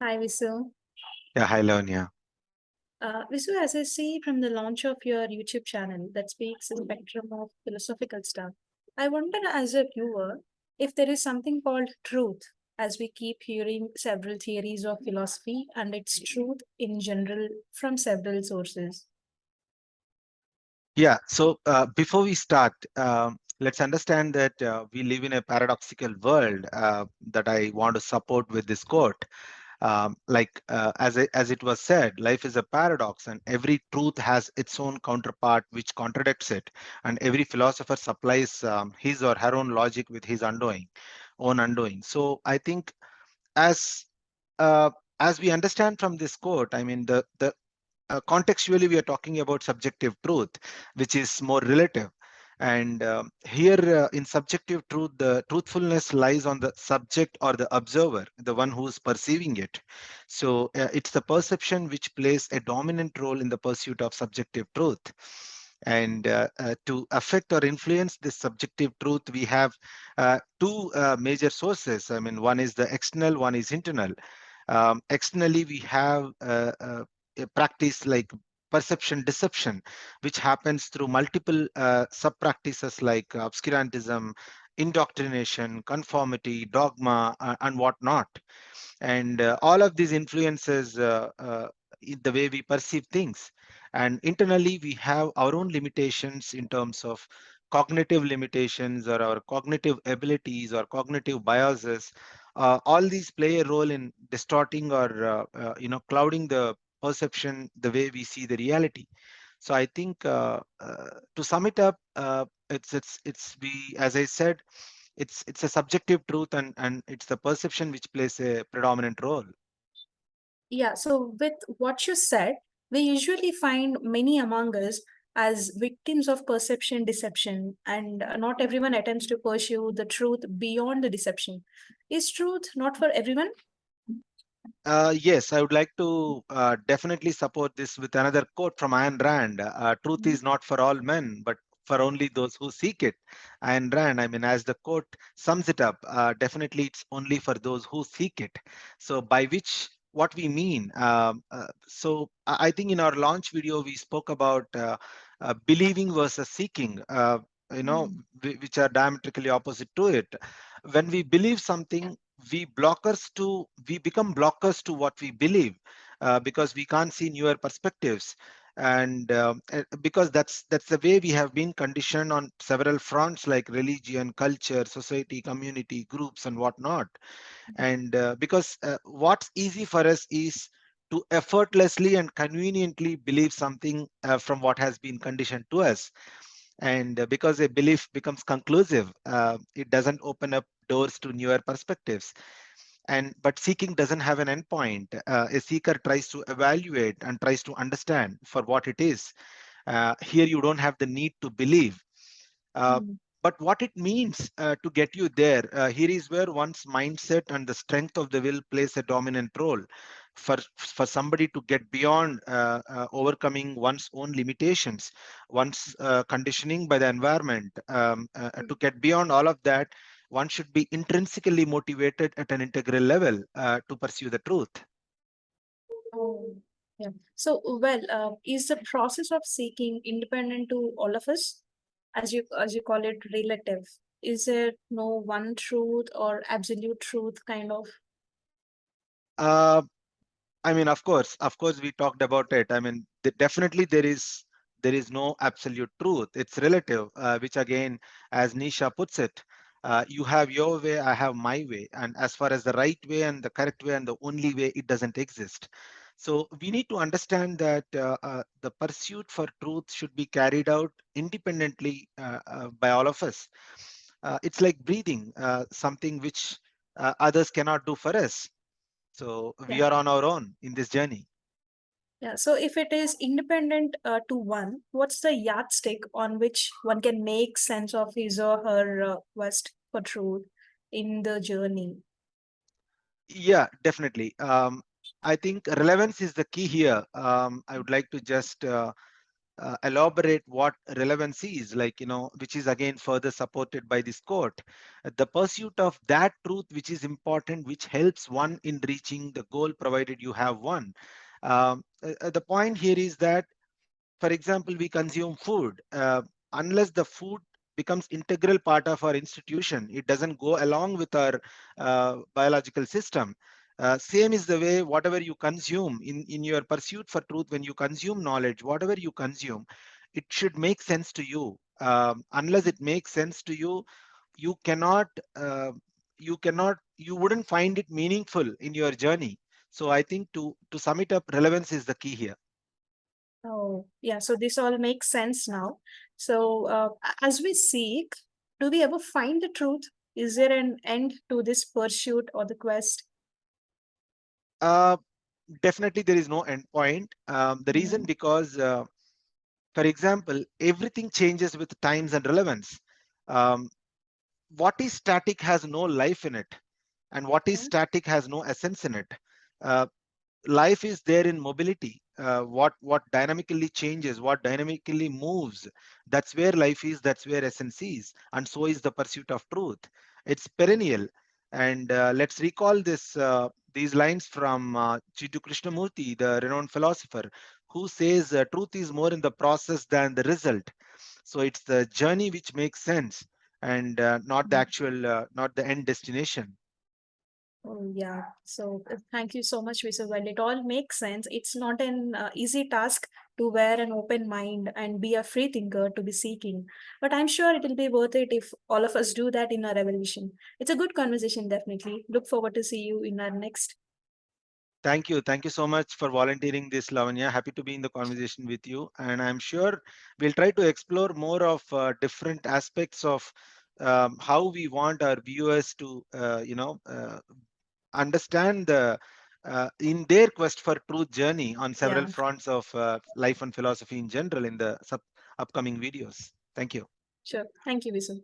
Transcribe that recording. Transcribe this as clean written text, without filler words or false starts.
Hi, Visu. Yeah, hi, Lavanya. Visu, as I see from the launch of your YouTube channel that speaks a spectrum of philosophical stuff, I wonder as a viewer if there is something called truth, as we keep hearing several theories of philosophy and its truth in general from several sources. Yeah, so before we start, let's understand that we live in a paradoxical world that I want to support with this quote. As it was said, life is a paradox, and every truth has its own counterpart which contradicts it, and every philosopher supplies his or her own logic with his own undoing. So I think as uh, as we understand from this quote, I mean the contextually we are talking about subjective truth, which is more relative. And here in subjective truth, the truthfulness lies on the subject or the observer, the one who's perceiving it. So it's the perception which plays a dominant role in the pursuit of subjective truth. And to affect or influence this subjective truth, we have two major sources. I mean, one is the external, one is internal. Externally, we have a practice like perception deception, which happens through multiple sub practices like obscurantism, indoctrination, conformity, dogma, and whatnot. And all of these influences the way we perceive things. And internally, we have our own limitations in terms of cognitive limitations or our cognitive abilities or cognitive biases. All these play a role in distorting or clouding the perception, the way we see the reality. So I think to sum it up, it's we as I said, it's a subjective truth, and it's the perception which plays a predominant role. Yeah, so with what you said, we usually find many among us as victims of perception deception, and not everyone attempts to pursue the truth beyond the deception. Is truth not for everyone? Yes, I would like to definitely support this with another quote from Ayn Rand. Truth is not for all men, but for only those who seek it. Ayn Rand, I mean, as the quote sums it up, definitely it's only for those who seek it. So, by which what we mean. I think in our launch video we spoke about believing versus seeking. Which are diametrically opposite to it. When we believe something, we become blockers to what we believe, because we can't see newer perspectives. And because that's the way we have been conditioned on several fronts like religion, culture, society, community, groups, and whatnot. And because what's easy for us is to effortlessly and conveniently believe something from what has been conditioned to us. And because a belief becomes conclusive, it doesn't open up doors to newer perspectives. And but seeking doesn't have an endpoint. A seeker tries to evaluate and tries to understand for what it is. Here you don't have the need to believe. uh, Mm. but what it means to get you there, here is where one's mindset and the strength of the will plays a dominant role. For somebody to get beyond overcoming one's own limitations, one's conditioning by the environment, to get beyond all of that, one should be intrinsically motivated at an integral level to pursue the truth. Oh, yeah. So, well, is the process of seeking independent to all of us, as you call it, relative? Is there no one truth or absolute truth kind of? Uh, I mean, of course, we talked about it. I mean, definitely there is no absolute truth. It's relative, which again, as Nisha puts it, you have your way, I have my way, and as far as the right way and the correct way and the only way, it doesn't exist. So we need to understand that the pursuit for truth should be carried out independently by all of us. It's like breathing, something which others cannot do for us. So we Yeah. are on our own in this journey. Yeah. So, if it is independent to one, what's the yardstick on which one can make sense of his or her quest for truth in the journey? Yeah, definitely. I think relevance is the key here. I would like to just elaborate what relevancy is, like, which is again further supported by this quote. The pursuit of that truth which is important, which helps one in reaching the goal, provided you have one. The point here is that, for example, we consume food. Unless the food becomes integral part of our institution, it doesn't go along with our biological system. Same is the way whatever you consume in your pursuit for truth, when you consume knowledge, whatever you consume, it should make sense to you. Unless it makes sense to you, you cannot, you wouldn't find it meaningful in your journey. So I think, to sum it up, relevance is the key here. Oh, yeah. So this all makes sense now. So, as we seek, do we ever find the truth? Is there an end to this pursuit or the quest? Uh, Definitely, there is no end point. The reason, Mhm. because, for example, everything changes with times and relevance. Um, what is static has no life in it, and what is Okay. static has no essence in it. Uh, Life is there in mobility. What dynamically changes, what dynamically moves, that's where life is, that's where essence is, and so is the pursuit of truth. It's perennial. And let's recall these lines from Chidu Krishnamurti, the renowned philosopher, who says truth is more in the process than the result. So it's the journey which makes sense, and not the Mhm. actual, not the end destination. Oh, yeah. So thank you so much, Visa. Well, it all makes sense. It's not an easy task to wear an open mind and be a free thinker to be seeking. But I'm sure it will be worth it if all of us do that in our evolution. It's a good conversation, definitely. Look forward to see you in our next. Thank you. Thank you so much for volunteering this, Lavanya. Happy to be in the conversation with you. And I'm sure we'll try to explore more of different aspects of how we want our viewers to, understand in their quest for truth journey on several Yeah, fronts of life and philosophy in general in the upcoming videos. Thank you. sure. Thank you, Visa.